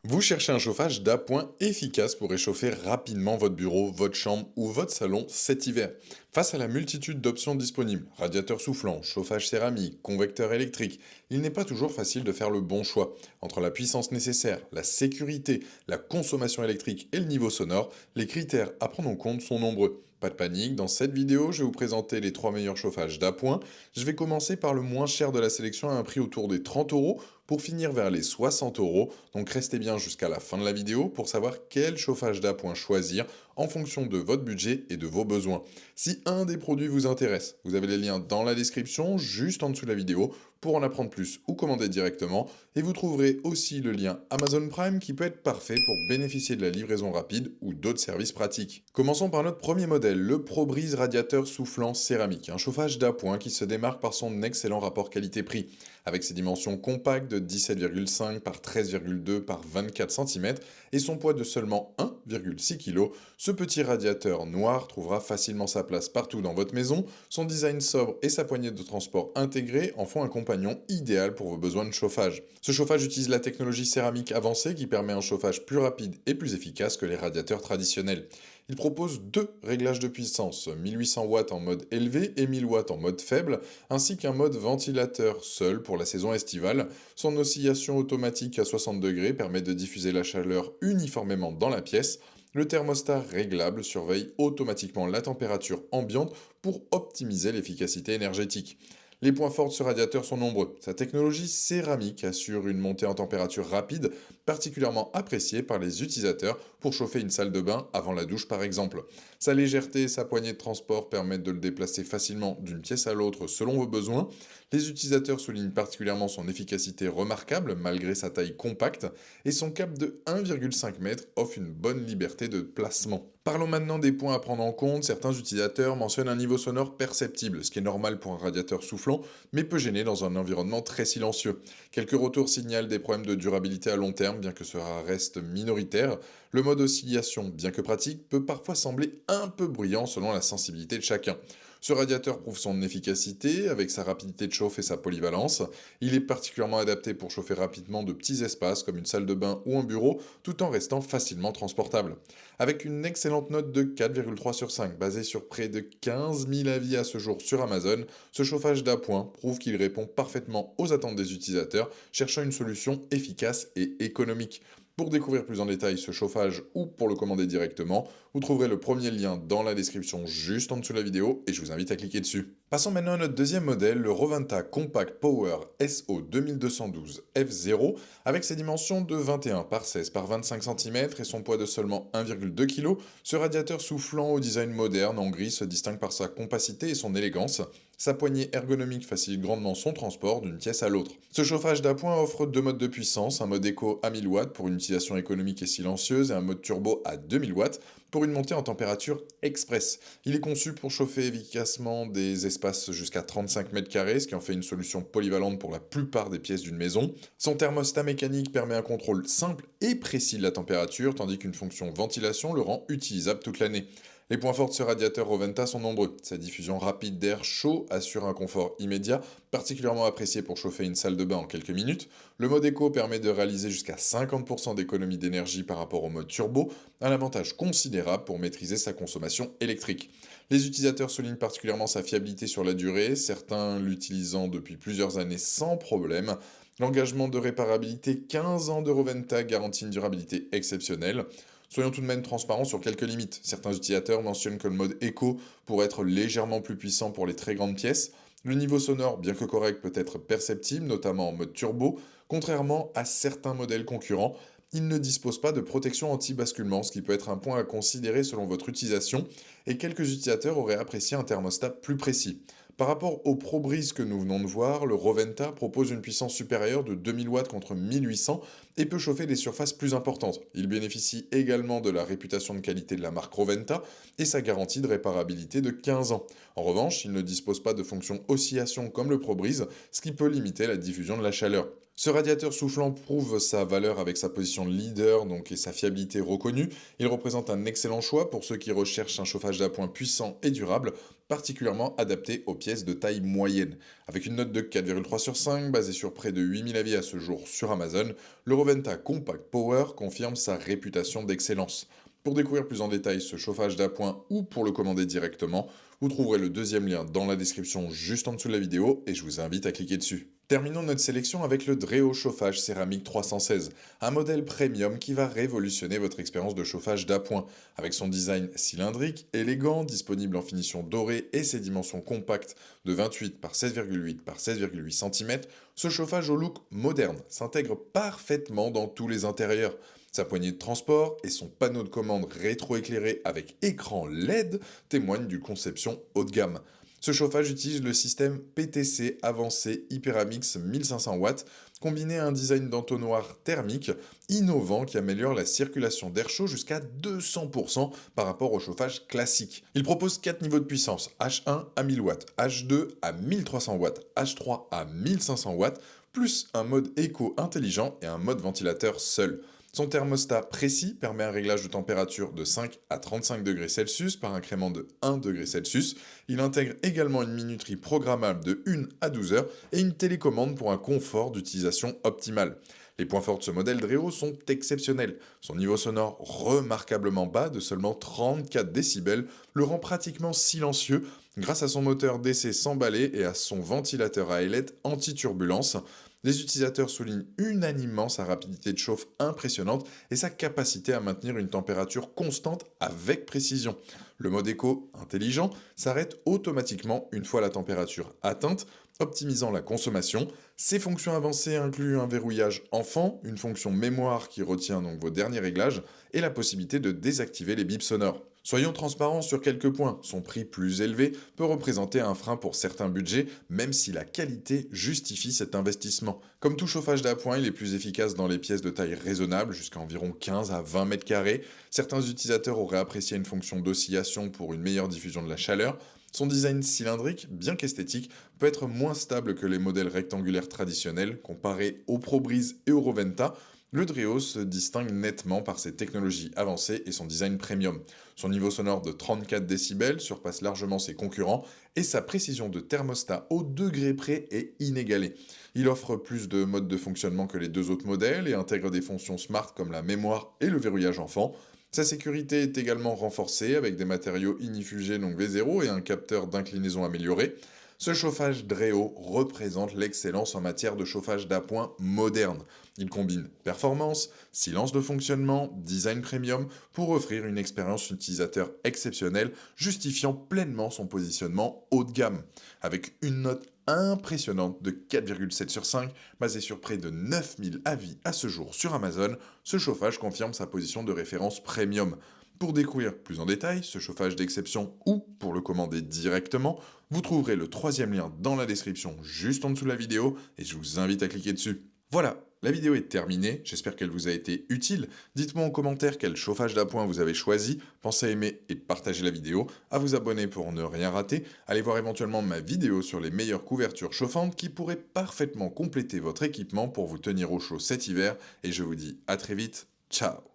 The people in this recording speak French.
Vous cherchez un chauffage d'appoint efficace pour réchauffer rapidement votre bureau, votre chambre ou votre salon cet hiver. Face à la multitude d'options disponibles, radiateur soufflant, chauffage céramique, convecteur électrique, il n'est pas toujours facile de faire le bon choix. Entre la puissance nécessaire, la sécurité, la consommation électrique et le niveau sonore, les critères à prendre en compte sont nombreux. Pas de panique, dans cette vidéo, je vais vous présenter les 3 meilleurs chauffages d'appoint. Je vais commencer par le moins cher de la sélection à un prix autour des 30 euros pour finir vers les 60 euros. Donc restez bien jusqu'à la fin de la vidéo pour savoir quel chauffage d'appoint choisir en fonction de votre budget et de vos besoins. Si un des produits vous intéresse, vous avez les liens dans la description, juste en dessous de la vidéo, pour en apprendre plus ou commander directement. Et vous trouverez aussi le lien Amazon Prime qui peut être parfait pour bénéficier de la livraison rapide ou d'autres services pratiques. Commençons par notre premier modèle, le ProBreeze radiateur soufflant céramique, un chauffage d'appoint qui se démarque par son excellent rapport qualité-prix. Avec ses dimensions compactes de 17,5 par 13,2 par 24 cm et son poids de seulement 1,6 kg, ce petit radiateur noir trouvera facilement sa place partout dans votre maison. Son design sobre et sa poignée de transport intégrée en font un compagnon idéal pour vos besoins de chauffage. Ce chauffage utilise la technologie céramique avancée qui permet un chauffage plus rapide et plus efficace que les radiateurs traditionnels. Il propose deux réglages de puissance, 1800 watts en mode élevé et 1000 watts en mode faible, ainsi qu'un mode ventilateur seul pour la saison estivale. Son oscillation automatique à 60 degrés permet de diffuser la chaleur uniformément dans la pièce. Le thermostat réglable surveille automatiquement la température ambiante pour optimiser l'efficacité énergétique. Les points forts de ce radiateur sont nombreux. Sa technologie céramique assure une montée en température rapide, particulièrement appréciée par les utilisateurs pour chauffer une salle de bain avant la douche par exemple. Sa légèreté et sa poignée de transport permettent de le déplacer facilement d'une pièce à l'autre selon vos besoins. Les utilisateurs soulignent particulièrement son efficacité remarquable malgré sa taille compacte et son cap de 1,5 m offre une bonne liberté de placement. Parlons maintenant des points à prendre en compte. Certains utilisateurs mentionnent un niveau sonore perceptible, ce qui est normal pour un radiateur soufflant, mais peut gêner dans un environnement très silencieux. Quelques retours signalent des problèmes de durabilité à long terme, bien que cela reste minoritaire. Le mode oscillation, bien que pratique, peut parfois sembler un peu bruyant selon la sensibilité de chacun. Ce radiateur prouve son efficacité avec sa rapidité de chauffe et sa polyvalence. Il est particulièrement adapté pour chauffer rapidement de petits espaces comme une salle de bain ou un bureau, tout en restant facilement transportable. Avec une excellente note de 4,3 sur 5, basée sur près de 15 000 avis à ce jour sur Amazon, ce chauffage d'appoint prouve qu'il répond parfaitement aux attentes des utilisateurs, cherchant une solution efficace et économique. Pour découvrir plus en détail ce chauffage ou pour le commander directement, vous trouverez le premier lien dans la description juste en dessous de la vidéo et je vous invite à cliquer dessus. Passons maintenant à notre deuxième modèle, le Roventa Compact Power SO 2212 F0 avec ses dimensions de 21 par 16 par 25 cm et son poids de seulement 1,2 kg. Ce radiateur soufflant au design moderne en gris se distingue par sa compacité et son élégance. Sa poignée ergonomique facilite grandement son transport d'une pièce à l'autre. Ce chauffage d'appoint offre deux modes de puissance, un mode éco à 1000 watts pour une utilisation économique et silencieuse et un mode turbo à 2000 watts pour une montée en température express. Il est conçu pour chauffer efficacement des espaces jusqu'à 35 mètres carrés, ce qui en fait une solution polyvalente pour la plupart des pièces d'une maison. Son thermostat mécanique permet un contrôle simple et précis de la température, tandis qu'une fonction ventilation le rend utilisable toute l'année. Les points forts de ce radiateur Roventa sont nombreux. Sa diffusion rapide d'air chaud assure un confort immédiat, particulièrement apprécié pour chauffer une salle de bain en quelques minutes. Le mode éco permet de réaliser jusqu'à 50% d'économie d'énergie par rapport au mode turbo, un avantage considérable pour maîtriser sa consommation électrique. Les utilisateurs soulignent particulièrement sa fiabilité sur la durée, certains l'utilisant depuis plusieurs années sans problème. L'engagement de réparabilité 15 ans de Roventa garantit une durabilité exceptionnelle. Soyons tout de même transparents sur quelques limites. Certains utilisateurs mentionnent que le mode éco pourrait être légèrement plus puissant pour les très grandes pièces. Le niveau sonore, bien que correct, peut être perceptible, notamment en mode turbo. Contrairement à certains modèles concurrents, il ne dispose pas de protection anti-basculement, ce qui peut être un point à considérer selon votre utilisation, et quelques utilisateurs auraient apprécié un thermostat plus précis. Par rapport au ProBreeze que nous venons de voir, le Roventa propose une puissance supérieure de 2000 watts contre 1800 et peut chauffer des surfaces plus importantes. Il bénéficie également de la réputation de qualité de la marque Roventa et sa garantie de réparabilité de 15 ans. En revanche, il ne dispose pas de fonction oscillation comme le ProBreeze, ce qui peut limiter la diffusion de la chaleur. Ce radiateur soufflant prouve sa valeur avec sa position de leader et sa fiabilité reconnue. Il représente un excellent choix pour ceux qui recherchent un chauffage d'appoint puissant et durable, particulièrement adapté aux pièces de taille moyenne. Avec une note de 4,3 sur 5, basée sur près de 8000 avis à ce jour sur Amazon, le Euroventa Compact Power confirme sa réputation d'excellence. Pour découvrir plus en détail ce chauffage d'appoint ou pour le commander directement, vous trouverez le deuxième lien dans la description juste en dessous de la vidéo et je vous invite à cliquer dessus. Terminons notre sélection avec le Dreo Chauffage Céramique 316, un modèle premium qui va révolutionner votre expérience de chauffage d'appoint. Avec son design cylindrique, élégant, disponible en finition dorée et ses dimensions compactes de 28 par 16,8 par 16,8 cm, ce chauffage au look moderne s'intègre parfaitement dans tous les intérieurs. Sa poignée de transport et son panneau de commande rétroéclairé avec écran LED témoignent d'une conception haut de gamme. Ce chauffage utilise le système PTC avancé Hyperamix 1500 watts, combiné à un design d'entonnoir thermique innovant qui améliore la circulation d'air chaud jusqu'à 200% par rapport au chauffage classique. Il propose 4 niveaux de puissance, H1 à 1000 watts, H2 à 1300 watts, H3 à 1500 watts, plus un mode éco intelligent et un mode ventilateur seul. Son thermostat précis permet un réglage de température de 5 à 35 degrés Celsius par incrément de 1 degré Celsius. Il intègre également une minuterie programmable de 1 à 12 heures et une télécommande pour un confort d'utilisation optimal. Les points forts de ce modèle Dreo sont exceptionnels. Son niveau sonore remarquablement bas de seulement 34 décibels le rend pratiquement silencieux grâce à son moteur DC sans balai et à son ventilateur à ailettes anti-turbulence. Les utilisateurs soulignent unanimement sa rapidité de chauffe impressionnante et sa capacité à maintenir une température constante avec précision. Le mode éco intelligent s'arrête automatiquement une fois la température atteinte, optimisant la consommation. Ses fonctions avancées incluent un verrouillage enfant, une fonction mémoire qui retient donc vos derniers réglages et la possibilité de désactiver les bips sonores. Soyons transparents sur quelques points, son prix plus élevé peut représenter un frein pour certains budgets, même si la qualité justifie cet investissement. Comme tout chauffage d'appoint, il est plus efficace dans les pièces de taille raisonnable, jusqu'à environ 15 à 20 mètres carrés. Certains utilisateurs auraient apprécié une fonction d'oscillation pour une meilleure diffusion de la chaleur. Son design cylindrique, bien qu'esthétique, peut être moins stable que les modèles rectangulaires traditionnels, comparés au ProBreeze et au Roventa. Le Dreo se distingue nettement par ses technologies avancées et son design premium. Son niveau sonore de 34 décibels surpasse largement ses concurrents et sa précision de thermostat au degré près est inégalée. Il offre plus de modes de fonctionnement que les deux autres modèles et intègre des fonctions smart comme la mémoire et le verrouillage enfant. Sa sécurité est également renforcée avec des matériaux inifugés donc V0 et un capteur d'inclinaison amélioré. Ce chauffage Dreo représente l'excellence en matière de chauffage d'appoint moderne. Il combine performance, silence de fonctionnement, design premium pour offrir une expérience utilisateur exceptionnelle, justifiant pleinement son positionnement haut de gamme. Avec une note impressionnante de 4,7 sur 5, basée sur près de 9000 avis à ce jour sur Amazon, ce chauffage confirme sa position de référence premium. Pour découvrir plus en détail ce chauffage d'exception ou pour le commander directement, vous trouverez le troisième lien dans la description juste en dessous de la vidéo et je vous invite à cliquer dessus. Voilà, la vidéo est terminée, j'espère qu'elle vous a été utile. Dites-moi en commentaire quel chauffage d'appoint vous avez choisi, pensez à aimer et partager la vidéo, à vous abonner pour ne rien rater, allez voir éventuellement ma vidéo sur les meilleures couvertures chauffantes qui pourraient parfaitement compléter votre équipement pour vous tenir au chaud cet hiver et je vous dis à très vite, ciao.